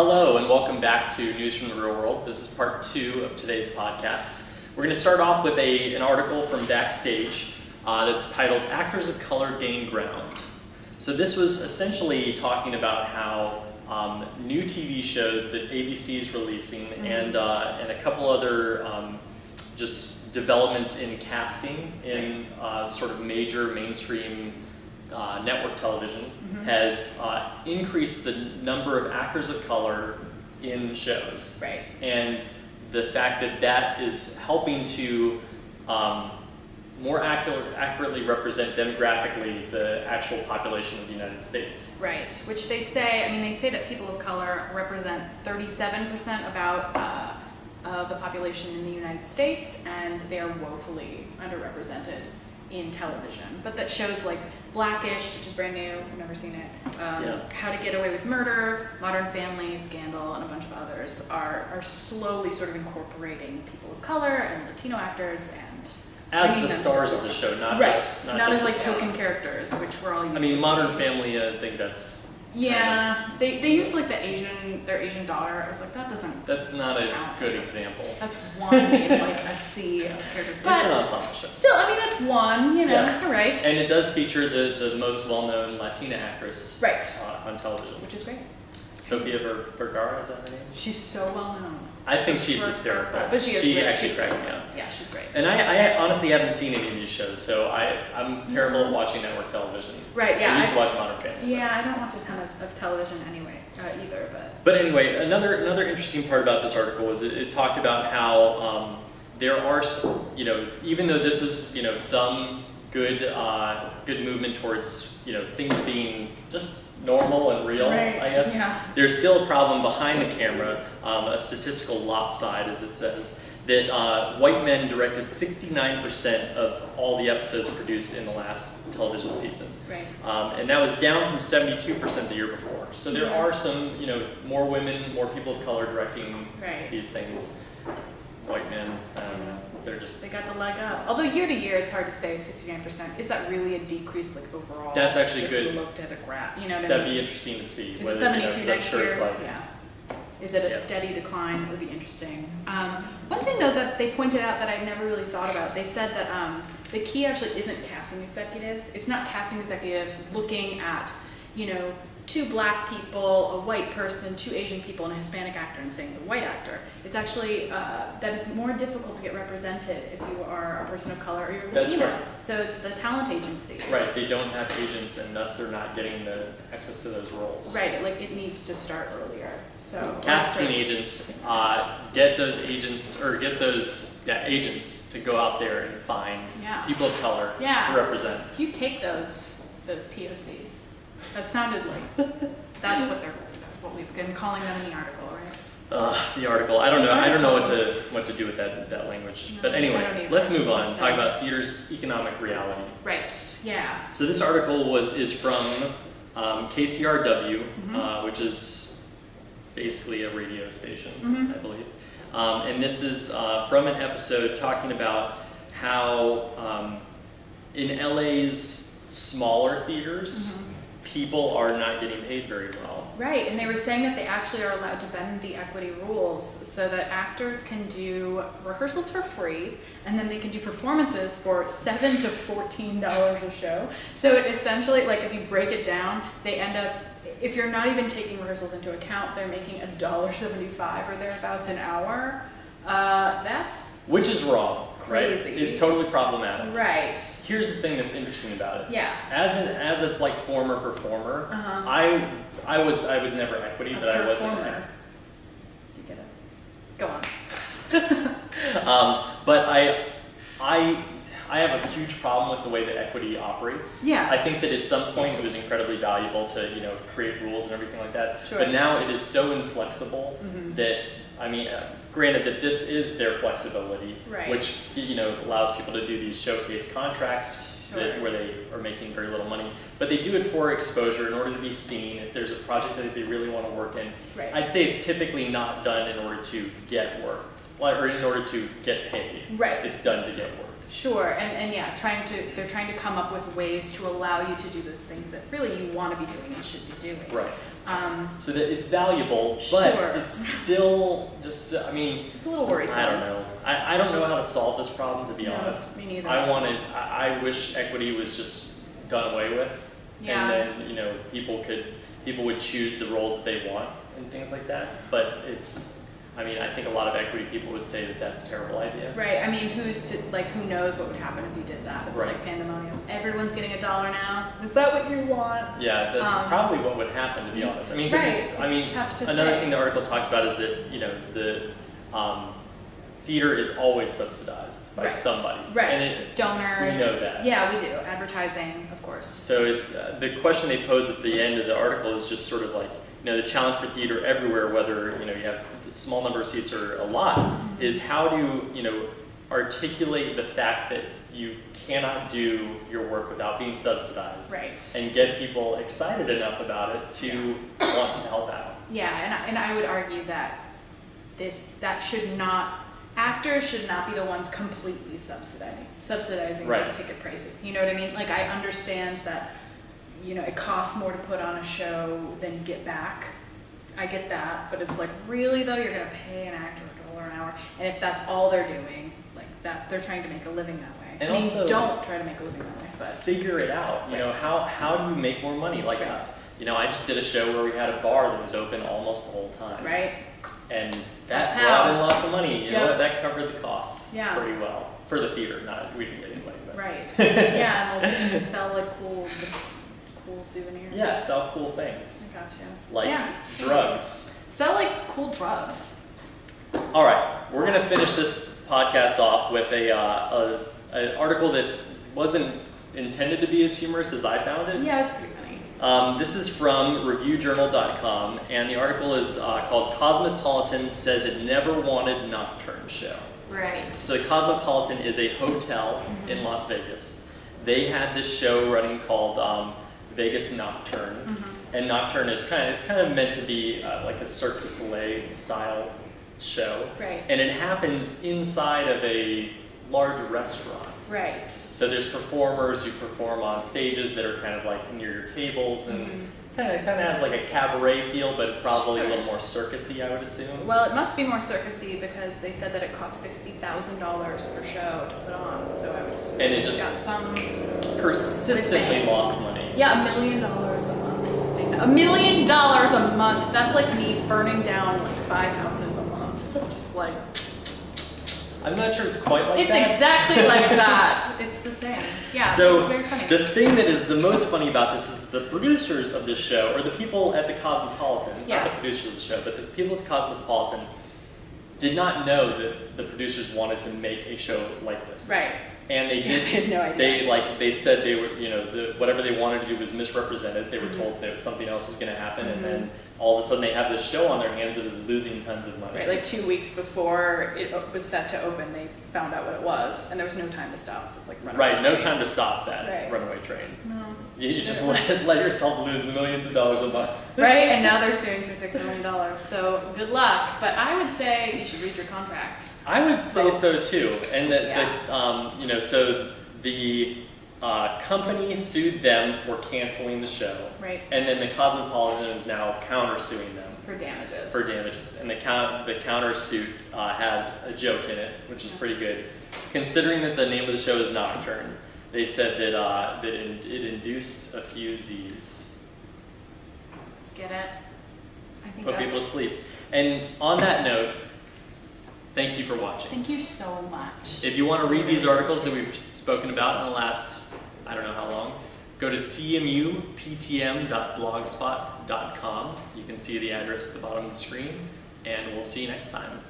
Hello and welcome back to News from the Real World. This is part 2 of today's podcast. We're going to start off with an article from Backstage that's titled Actors of Color Gain Ground. So this was essentially talking about how new TV shows that ABC is releasing and a couple other just developments in casting in sort of major mainstream network television has increased the number of actors of color in shows. Right. And the fact that that is helping to more accurately represent demographically the actual population of the United States. Right, which they say that people of color represent 37% about of the population in the United States, and they are woefully underrepresented in television. But that shows like Blackish, which is brand new, I've never seen it, How to Get Away with Murder, Modern Family, Scandal, and a bunch of others are slowly sort of incorporating people of color and Latino actors and as the stars of the show, not just as like token characters, which we're all used to. I mean, Modern Family, I think that's they used like their Asian daughter. I was like, that's not a good example. That's one in like a sea of characters. But it's an ensemble show. Still, I mean, that's one, Yes. All right. And it does feature the most well-known Latina actress on television. Which is great. Sofia Vergara, is that her name? She's so well known. I think she's hysterical. But she actually cracks me up. Yeah, she's great. And I honestly haven't seen any of these shows, so I'm terrible at watching network television. Right, yeah. I used to watch Modern Family. Yeah, I don't watch a ton of television anyway, either, But anyway, another interesting part about this article was it talked about how there are, even though this is, some good movement towards, things being just normal and real, right. I guess. Yeah. There's still a problem behind the camera, a statistical lopside, as it says, that white men directed 69% of all the episodes produced in the last television season. Right. And that was down from 72% the year before. So there are some, more women, more people of color directing these things. White men, they're just... They got the leg up. Although year to year, it's hard to say if 69%. Is that really a decrease, like, overall? That's actually if good. If we looked at a graph, you know what I mean? That'd be interesting to see. Is it 72 next year? It's like, Is it a steady decline? It would be interesting. One thing, though, that they pointed out that I never really thought about, they said that the key actually isn't casting executives. It's not casting executives looking at, 2 black people, a white person, 2 Asian people, and a Hispanic actor, and saying the white actor. It's actually that it's more difficult to get represented if you are a person of color or you're Latino. That's right. So it's the talent agencies. Right, they don't have agents, and thus they're not getting the access to those roles. Right, like it needs to start earlier. So casting agents, get those agents, or get those agents to go out there and find people of color to represent. You take those POCs. That sounded like that's what we've been calling them in the article, right? The article. I don't know what to do with that language. No, but anyway, let's move on and talk about theater's economic reality. Right. Yeah. So this article is from KCRW, which is basically a radio station, I believe. And this is from an episode talking about how in LA's smaller theaters, people are not getting paid very well. Right, and they were saying that they actually are allowed to bend the equity rules so that actors can do rehearsals for free, and then they can do performances for $7 to $14 a show. So it essentially, like if you break it down, they end up, if you're not even taking rehearsals into account, they're making $1.75 or thereabouts an hour. Which is wrong. Crazy. Right? It's totally problematic. Right. Here's the thing that's interesting about it. Yeah. As a like former performer, I was never equity, but I wasn't. Do you get it? Go on. But I have a huge problem with the way that equity operates. Yeah. I think that at some point it was incredibly valuable to create rules and everything like that. Sure. But now it is so inflexible that granted that this is their flexibility, which allows people to do these showcase contracts where they are making very little money, but they do it for exposure in order to be seen. If there's a project that they really want to work in, I'd say it's typically not done in order to get work, or in order to get paid. Right. It's done to get work. Sure, and yeah, they're trying to come up with ways to allow you to do those things that really you want to be doing and should be doing. Right. So that it's valuable, but Sure. it's still just, I mean, It's a little worrisome. I don't know. I don't know how to solve this problem, to be No, honest. me neither. I wish equity was just done away with. Yeah. And then, you know, people would choose the roles that they want and things like that. But I mean, I think a lot of equity people would say that that's a terrible idea. Right, I mean, who knows what would happen if you did that? Is it Right. like pandemonium? Everyone's getting $1 now? Is that what you want? Yeah, that's probably what would happen, to be honest. I mean, because Right, it's tough to another say. thing the article talks about is that, you know, the theater is always subsidized by Right. somebody. Right, And donors. we know that. Yeah, we do. Advertising, of course. so it's the question they pose at the end of the article is just sort of like, you know, the challenge for theater everywhere, whether, you know, you have a small number of seats or a lot, is how do you know, articulate the fact that you cannot do your work without being subsidized, Right. and get people excited enough about it to want to help out. Yeah, and I would argue that actors should not be the ones completely subsidizing Right. those ticket prices. You know what I mean? Like, I understand that, you know, it costs more to put on a show than you get back. I get that, but it's like, really though, you're gonna pay an actor $1 an hour, and if that's all they're doing, like that, they're trying to make a living that way. And I mean, also- don't try to make a living that way, but Figure it out. You know, how do you make more money? Like, you know, I just did a show where we had a bar that was open almost the whole time. right? And That's that brought how. in lots of money. You know Yep. what? That covered the costs Yeah. pretty well for the theater. We didn't get any money, but Right. Yeah, and they'll just sell like cool souvenirs. yeah, sell cool things I gotcha. like Yeah. drugs. Sell like cool drugs. All right, we're gonna finish this podcast off with an article that wasn't intended to be as humorous as I found it. Yeah, it's pretty funny. This is from ReviewJournal.com, and the article is called "Cosmopolitan Says It Never Wanted Nocturne Show." Right. So the Cosmopolitan is a hotel in Las Vegas. They had this show running called Vegas Nocturne, and Nocturne is kind of meant to be like a Cirque du Soleil style show, Right. and it happens inside of a large restaurant. Right. So there's performers who perform on stages that are kind of like near your tables, and kind of has like a cabaret feel, but probably Sure. a little more circusy, I would assume. Well, it must be more circusy because they said that it costs $60,000 per show to put on. So I would assume And it they just- got some. Persistently lost money. Yeah, $1 million a month. They said $1 million a month. That's like me burning down like 5 houses a month. Just like I'm not sure it's quite like it's that. exactly like that. It's the same. Yeah. So it's very funny. the thing that is the most funny about this is the producers of this show, or the people at the Cosmopolitan, Yeah. not the producers of the show, but the people at the Cosmopolitan did not know that the producers wanted to make a show like this. Right. And they Yeah, did. they had no idea. They said they were, you know, whatever they wanted to do was misrepresented. They were Mm-hmm. told that something else was going to happen, and then all of a sudden they have this show on their hands that is losing tons of money. Right, like 2 weeks before it was set to open, they found out what it was, and there was no time to stop this like runaway Right, no train. time to stop that Right. runaway train. No. You just let yourself lose millions of dollars a month. Right, and now they're suing for $6 million. So good luck. But I would say you should read your contracts. I would say Folks. so too, and that, Yeah. you know, so the company sued them for canceling the show, Right. and then the Cosmopolitan is now countersuing them For damages. for damages, and the countersuit had a joke in it, which is pretty good, considering that the name of the show is Nocturne. They said that it induced a few Z's, Get it? I think put people to that's... sleep. And on that note, thank you for watching. Thank you so much. If you want to read these articles that we've spoken about in the last, I don't know how long, go to cmuptm.blogspot.com. You can see the address at the bottom of the screen, and we'll see you next time.